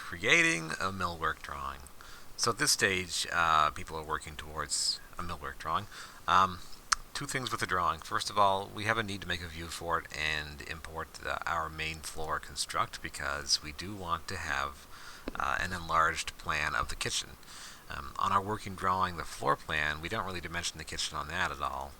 creating a millwork drawing. So at this stage, people are working towards a millwork drawing. Two things with the drawing. First of all, we have a need to make a view for it and import our main floor construct because we do want to have an enlarged plan of the kitchen. On our working drawing, the floor plan, we don't really dimension the kitchen on that at all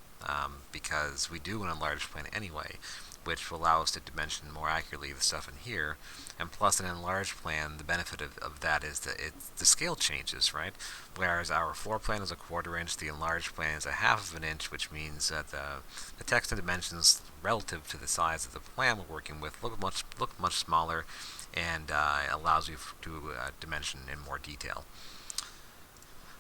because we do an enlarged plan anyway, which will allow us to dimension more accurately the stuff in here. And plus, an enlarged plan, the benefit of that is that the scale changes, right? Whereas our floor plan is a 1/4 inch, the enlarged plan is a 1/2 of an inch, which means that the text and dimensions relative to the size of the plan we're working with look much smaller, and allows you to dimension in more detail.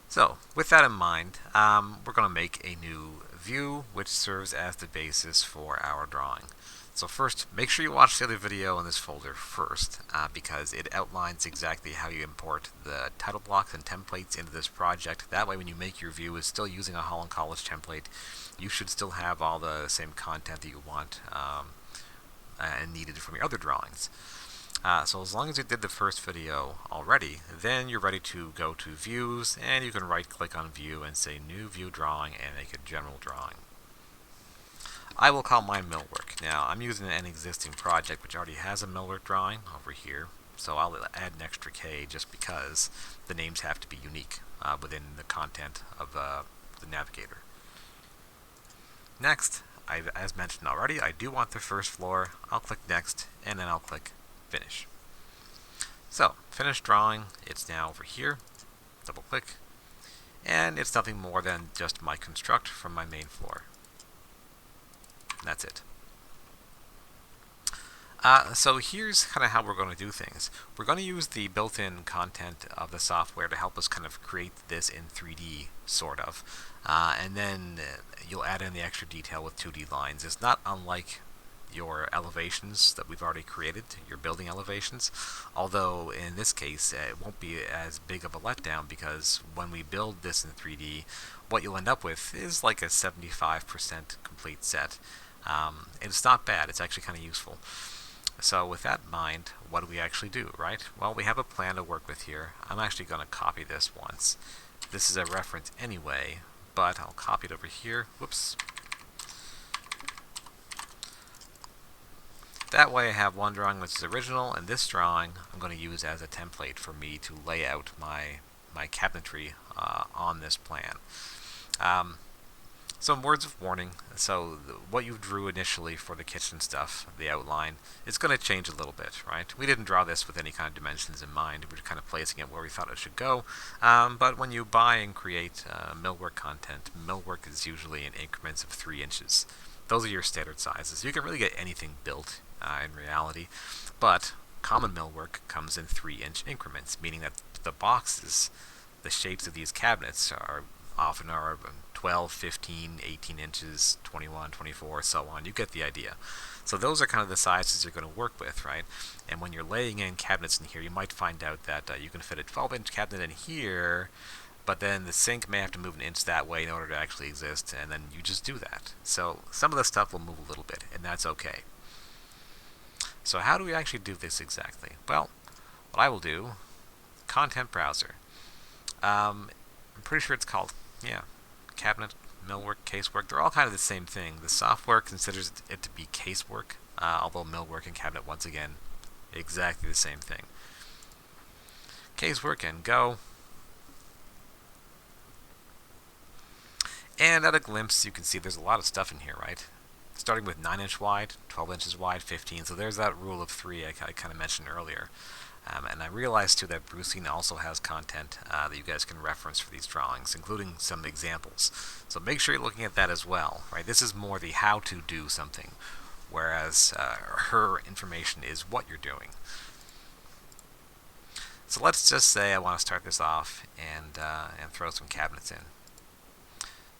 So, with that in mind, we're going to make a new view which serves as the basis for our drawing. So first, make sure you watch the other video in this folder first, because it outlines exactly how you import the title blocks and templates into this project. That way when you make your view is still using a Holland College template, you should still have all the same content that you want and needed from your other drawings. So as long as you did the first video already, then you're ready to go to Views, and you can right-click on View and say New View Drawing and make a general drawing. I will call mine Millwork. Now, I'm using an existing project which already has a Millwork drawing over here, so I'll add an extra K just because the names have to be unique within the content of the navigator. Next, as mentioned already, I do want the first floor. I'll click Next, and then I'll click Finish. So, finished drawing, it's now over here. Double click, and it's nothing more than just my construct from my main floor. And that's it. So here's kind of how we're going to do things. We're going to use the built-in content of the software to help us kind of create this in 3D, sort of. And then you'll add in the extra detail with 2D lines. It's not unlike your elevations that we've already created, your building elevations, although in this case it won't be as big of a letdown because when we build this in 3D, what you'll end up with is like a 75% complete set. It's not bad, it's actually kind of useful. So with that in mind, what do we actually do, right? Well, we have a plan to work with here. I'm actually going to copy this once. This is a reference anyway, but I'll copy it over here. Whoops. That way I have one drawing which is original, and this drawing I'm going to use as a template for me to lay out my cabinetry on this plan. Some words of warning. So what you drew initially for the kitchen stuff, the outline, is going to change a little bit, right? We didn't draw this with any kind of dimensions in mind. We're kind of placing it where we thought it should go. But when you buy and create millwork content, millwork is usually in increments of 3 inches. Those are your standard sizes. You can really get anything built in reality, but common millwork comes in 3-inch increments, meaning that the boxes, the shapes of these cabinets are often 12, 15, 18 inches, 21, 24, so on. You get the idea. So those are kind of the sizes you're going to work with, right? And when you're laying in cabinets in here, you might find out that you can fit a 12-inch cabinet in here, but then the sink may have to move an inch that way in order to actually exist, and then you just do that. So some of the stuff will move a little bit, and that's okay. So how do we actually do this exactly? Well, what I will do, content browser. I'm pretty sure it's called, cabinet, millwork, casework. They're all kind of the same thing. The software considers it to be casework, although millwork and cabinet, once again, exactly the same thing. Casework and go. And at a glimpse, you can see there's a lot of stuff in here, right? Starting with 9-inch wide, 12 inches wide, 15. So there's that rule of 3 I kind of mentioned earlier. And I realized, too, that Brucine also has content that you guys can reference for these drawings, including some examples. So make sure you're looking at that as well, right? This is more the how to do something, whereas her information is what you're doing. So let's just say I want to start this off and throw some cabinets in.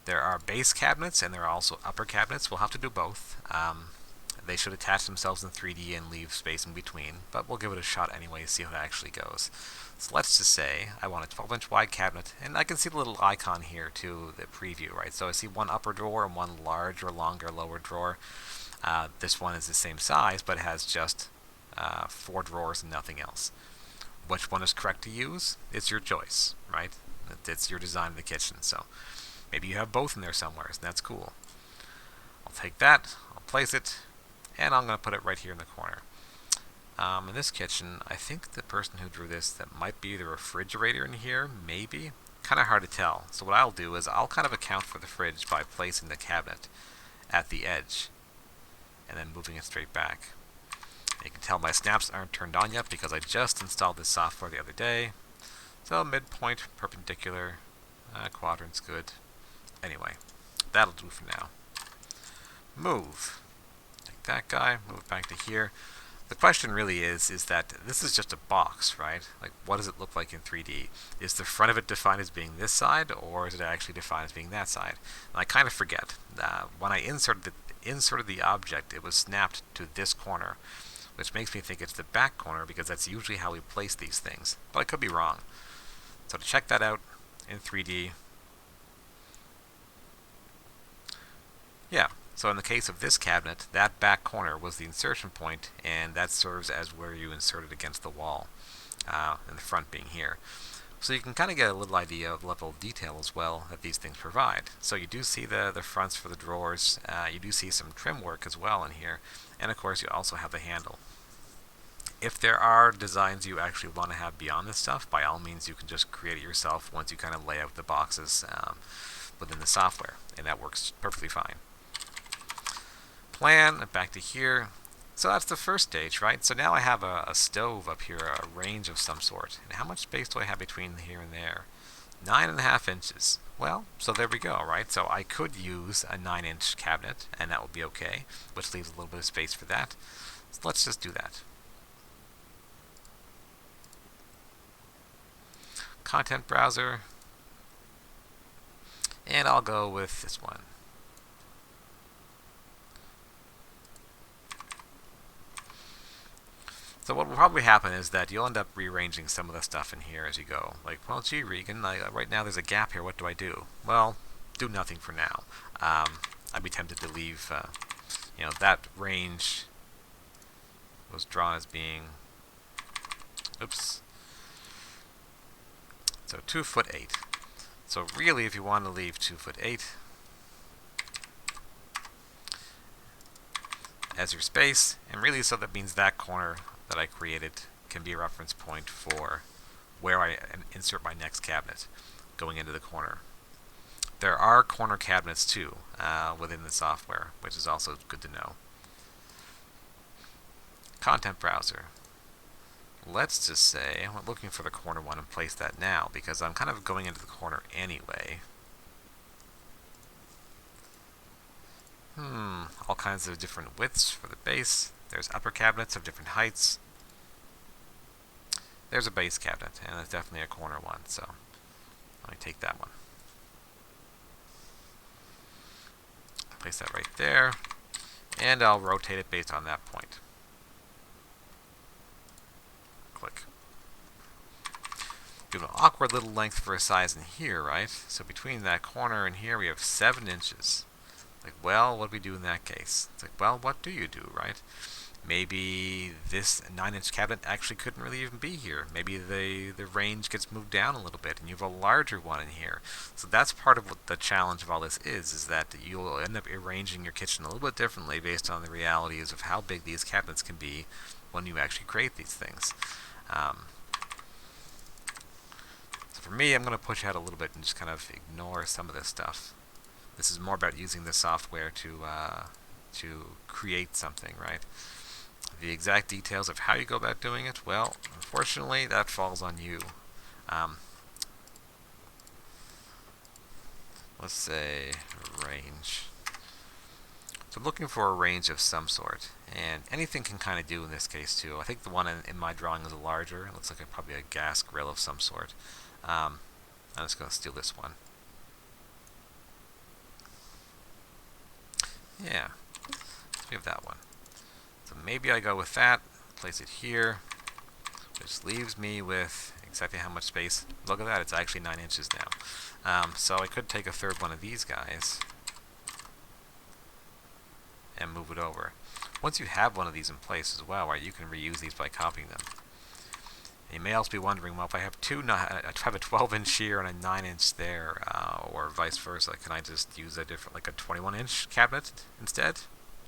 There are base cabinets and there are also upper cabinets. We'll have to do both. They should attach themselves in 3D and leave space in between, but we'll give it a shot anyway to see how it actually goes. So let's just say I want a 12-inch wide cabinet, and I can see the little icon here to the preview, right? So I see one upper drawer and one large or longer lower drawer. This one is the same size, but it has just 4 drawers and nothing else. which one is correct to use, it's your choice, right? It's your design of the kitchen, so maybe you have both in there somewhere, and that's cool. I'll take that, I'll place it, and I'm going to put it right here in the corner. In this kitchen, I think the person who drew this, that might be the refrigerator in here, maybe? Kind of hard to tell. So what I'll do is I'll kind of account for the fridge by placing the cabinet at the edge and then moving it straight back. You can tell my snaps aren't turned on yet because I just installed this software the other day. So midpoint, perpendicular, quadrant's good. Anyway, that'll do for now. Move. Take that guy, move it back to here. The question really is that this is just a box, right? Like, what does it look like in 3D? Is the front of it defined as being this side, or is it actually defined as being that side? And I kind of forget. When I inserted the object, it was snapped to this corner, which makes me think it's the back corner because that's usually how we place these things. But I could be wrong. So to check that out in 3D, yeah. So in the case of this cabinet, that back corner was the insertion point, and that serves as where you insert it against the wall, and the front being here. So you can kind of get a little idea of the level of detail as well that these things provide. So you do see the fronts for the drawers, you do see some trim work as well in here, and of course you also have the handle. If there are designs you actually want to have beyond this stuff, by all means you can just create it yourself once you kind of lay out the boxes within the software, and that works perfectly fine. Plan, back to here. So that's the first stage, right? So now I have a stove up here, a range of some sort. And how much space do I have between here and there? 9.5 inches. Well, so there we go, right? So I could use a 9-inch cabinet, and that would be okay, which leaves a little bit of space for that. So let's just do that. Content browser. And I'll go with this one. So what will probably happen is that you'll end up rearranging some of the stuff in here as you go. Like, well, gee, Regan, right now there's a gap here. What do I do? Well, do nothing for now. I'd be tempted to leave, that range was drawn as being, oops, so 2'8". So really, if you want to leave 2'8" as your space, and really so that means that corner that I created can be a reference point for where I insert my next cabinet going into the corner. There are corner cabinets too within the software, which is also good to know. Content browser. Let's just say I'm looking for the corner one and place that now because I'm kind of going into the corner anyway. All kinds of different widths for the base. There's upper cabinets of different heights. There's a base cabinet, and it's definitely a corner one, so let me take that one. Place that right there, and I'll rotate it based on that point. Click. Do an awkward little length for a size in here, right? So between that corner and here we have 7 inches. Like, well, what do we do in that case? It's like, well, what do you do, right? Maybe this 9-inch cabinet actually couldn't really even be here. Maybe the range gets moved down a little bit and you have a larger one in here. So that's part of what the challenge of all this is that you'll end up arranging your kitchen a little bit differently based on the realities of how big these cabinets can be when you actually create these things. So for me, I'm going to push out a little bit and just kind of ignore some of this stuff. This is more about using the software to create something, right? The exact details of how you go about doing it, well, unfortunately, that falls on you. Let's say range. So I'm looking for a range of some sort, and anything can kind of do in this case too. I think the one in my drawing is larger. It looks like probably a gas grill of some sort. I'm just going to steal this one. Yeah, we have that one. So maybe I go with that, place it here, which leaves me with exactly how much space. Look at that, it's actually 9 inches now. So I could take a third one of these guys and move it over. Once you have one of these in place as well, right, you can reuse these by copying them. You may also be wondering, well, if I have I have a 12-inch here and a 9-inch there, or vice versa, can I just use a different, like a 21-inch cabinet instead?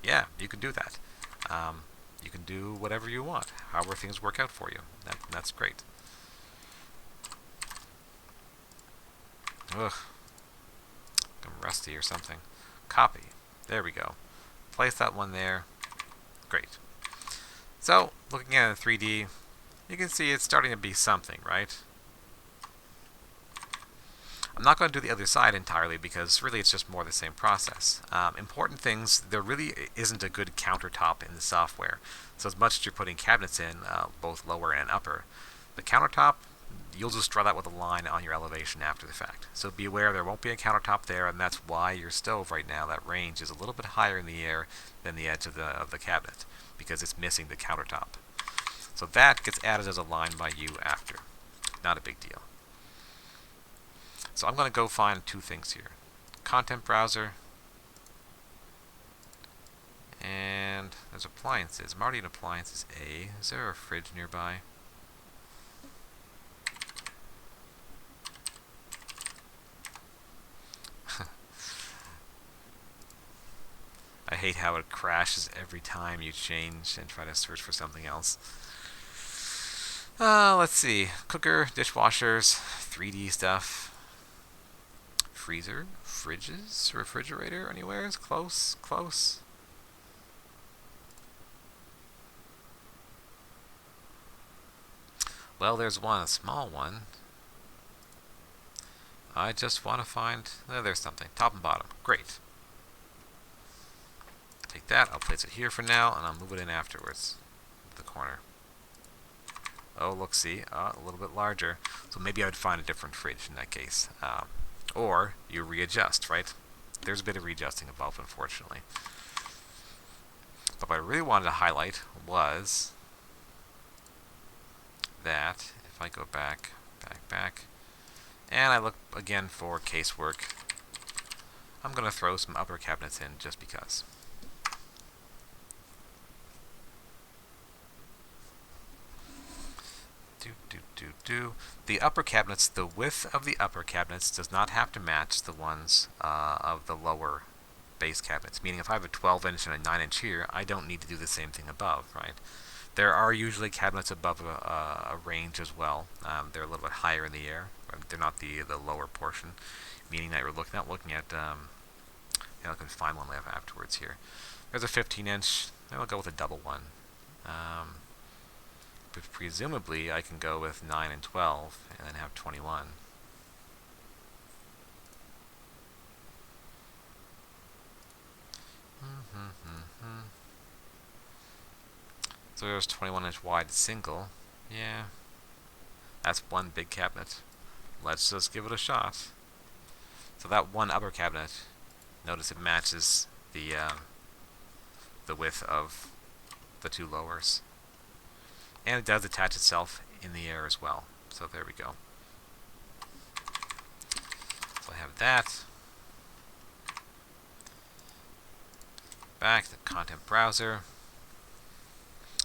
Yeah, you can do that. You can do whatever you want, however things work out for you. That's great. Ugh, I'm rusty or something. Copy. There we go. Place that one there. Great. So, looking at it in 3D, you can see it's starting to be something, right? I'm not going to do the other side entirely because really it's just more the same process. Important things, there really isn't a good countertop in the software. So as much as you're putting cabinets in, both lower and upper, the countertop, you'll just draw that with a line on your elevation after the fact. So be aware there won't be a countertop there, and that's why your stove right now, that range, is a little bit higher in the air than the edge of the cabinet, because it's missing the countertop. So that gets added as a line by you after. Not a big deal. So I'm going to go find two things here. Content browser, and there's appliances. I'm already in appliances A. Is there a fridge nearby? I hate how it crashes every time you change and try to search for something else. Let's see. Cooker, dishwashers, 3D stuff. Freezer, fridges, refrigerator, anywhere is close, close. Well, there's one, a small one. I just want to find, there's something, top and bottom, great. Take that, I'll place it here for now, and I'll move it in afterwards, the corner. Oh, look, see, a little bit larger. So maybe I would find a different fridge in that case. Or you readjust, right? There's a bit of readjusting involved, unfortunately. But what I really wanted to highlight was that if I go back, and I look again for casework, I'm going to throw some upper cabinets in just because. The upper cabinets, the width of the upper cabinets does not have to match the ones of the lower base cabinets. Meaning if I have a 12-inch and a 9-inch here, I don't need to do the same thing above, right? There are usually cabinets above a range as well. They're a little bit higher in the air. They're not the lower portion, meaning that you're looking at. I can find one afterwards here. There's a 15-inch. I'll go with a double one. But presumably I can go with 9 and 12 and then have 21. So there's 21-inch wide single. Yeah, that's one big cabinet. Let's just give it a shot. So that one upper cabinet, notice it matches the width of the two lowers. And it does attach itself in the air as well. So there we go. So I have that. Back to the content browser.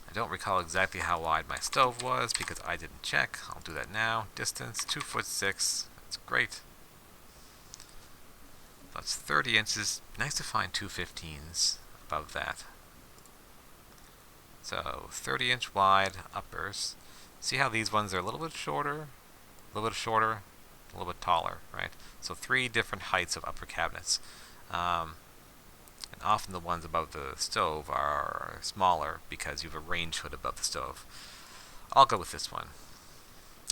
I don't recall exactly how wide my stove was because I didn't check. I'll do that now. Distance, 2'6". That's great. That's 30 inches. Nice to find 215s above that. So 30-inch wide uppers. See how these ones are a little bit shorter, a little bit shorter, a little bit taller, right? So 3 different heights of upper cabinets. And often the ones above the stove are smaller because you have a range hood above the stove. I'll go with this one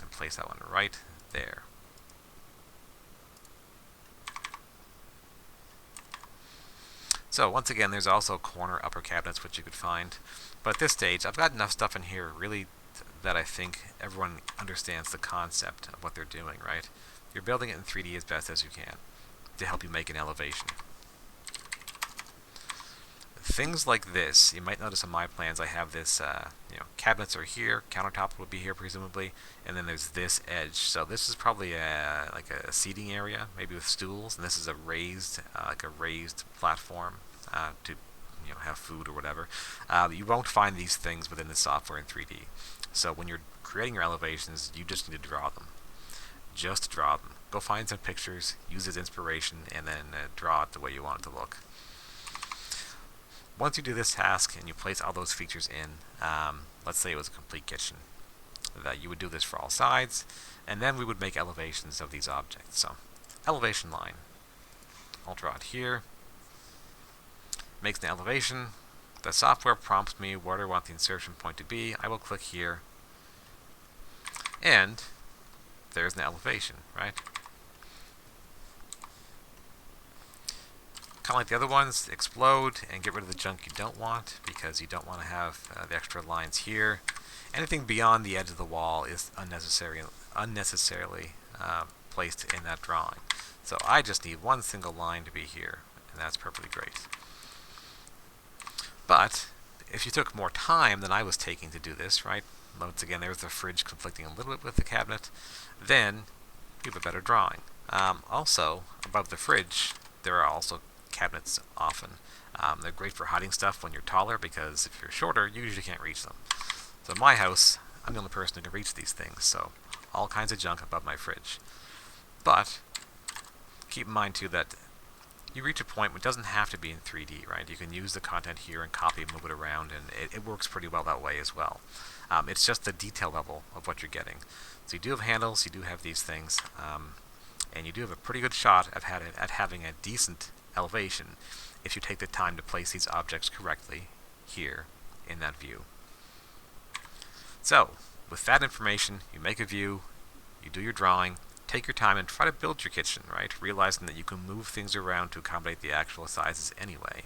and place that one right there. So once again, there's also corner upper cabinets which you could find. But at this stage, I've got enough stuff in here really that I think everyone understands the concept of what they're doing, right? You're building it in 3D as best as you can to help you make an elevation. Things like this, you might notice on my plans I have this, cabinets are here, countertop would be here presumably, and then there's this edge. So this is probably like a seating area, maybe with stools, and this is a raised, platform to have food or whatever. You won't find these things within the software in 3D. So when you're creating your elevations, you just need to draw them. Just draw them. Go find some pictures, use as inspiration, and then draw it the way you want it to look. Once you do this task and you place all those features in, let's say it was a complete kitchen, that you would do this for all sides, and then we would make elevations of these objects. So, elevation line. I'll draw it here. Makes an elevation. The software prompts me where I want the insertion point to be. I will click here, and there's an elevation, right? Kind of like the other ones, explode and get rid of the junk you don't want, because you don't want to have the extra lines here. Anything beyond the edge of the wall is unnecessarily placed in that drawing. So I just need one single line to be here, and that's perfectly great. But if you took more time than I was taking to do this, right? Once again, there's the fridge conflicting a little bit with the cabinet. Then you have a better drawing. Also, above the fridge, there are also cabinets often. They're great for hiding stuff when you're taller, because if you're shorter, you usually can't reach them. So in my house, I'm the only person who can reach these things, so all kinds of junk above my fridge. But keep in mind too that you reach a point where it doesn't have to be in 3D, right? You can use the content here and copy and move it around, and it works pretty well that way as well. It's just the detail level of what you're getting. So you do have handles, you do have these things, and you do have a pretty good shot at having a decent elevation if you take the time to place these objects correctly here in that view. So, with that information, you make a view, you do your drawing, take your time and try to build your kitchen, right? Realizing that you can move things around to accommodate the actual sizes anyway.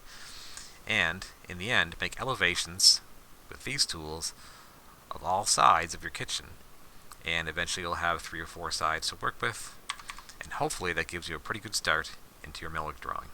And, in the end, make elevations with these tools of all sides of your kitchen. And eventually you'll have 3 or 4 sides to work with, and hopefully that gives you a pretty good start into your Millwork drawing.